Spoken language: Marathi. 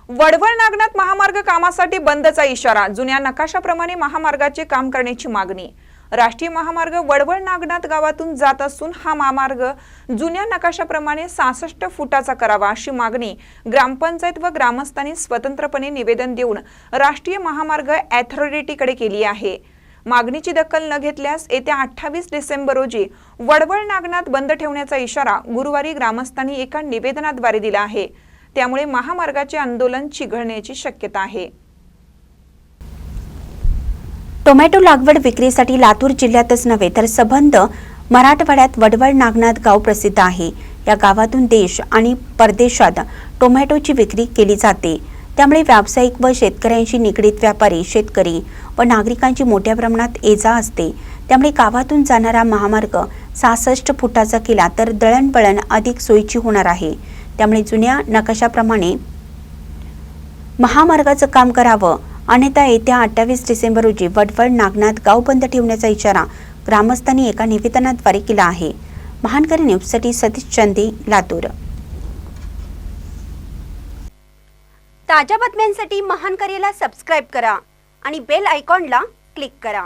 वडवळ नागनाथ महामार्ग कामासाठी बंदचा इशारा। जुन्या नकाशाप्रमाणे महामार्गाचे काम करण्याची मागणी। राष्ट्रीय महामार्ग वडवळ नागनाथ गावातून जात असून हा महामार्ग जुन्या नकाशाप्रमाणे 66 फुटाचा करावा अशी मागणी ग्रामपंचायत व ग्रामस्थांनी स्वतंत्रपणे निवेदन देऊन राष्ट्रीय महामार्ग अथॉरिटीकडे केली आहे। मागणीची दखल न घेतल्यास येत्या 28 डिसेंबर रोजी वडवळ नागनाथ बंद ठेवण्याचा इशारा गुरुवारी ग्रामस्थांनी एका निवेदनाद्वारे दिला आहे। त्यामुळे महामार्गाचे आंदोलन चिघळण्याची शक्यता आहे। टोमॅटो लागवड विक्रीसाठी लातूर जिल्ह्यातच नव्हे तर संबंध मराठवाड्यात वडवळ नागनाथ गाव प्रसिद्ध आहे। या गावातून देश आणि परदेशात टोमॅटोची विक्री केली जाते। त्यामुळे व्यावसायिक व शेतकऱ्यांशी निगडीत व्यापारी, शेतकरी व नागरिकांची मोठ्या प्रमाणात ये-जा असते। त्यामुळे गावातून जाणारा महामार्ग 66 फुटाचा केला तर दळणवळण अधिक सोयीची होणार आहे। त्यामुळे जुन्या नकाशाप्रमाणे महामार्गाचं काम करावं, अन्यथा येत्या 28 डिसेंबर रोजी वडवळ नागनाथ गाव बंद ठेवण्याचा इशारा ग्रामस्थांनी एका निवेदनाद्वारे केला आहे। महानकरी न्यूजसाठी सतीश चंदे, लातूर। ताज्या बातम्यांसाठी महानकरीला सबस्क्राइब करा आणि बेल आयकॉनला क्लिक करा।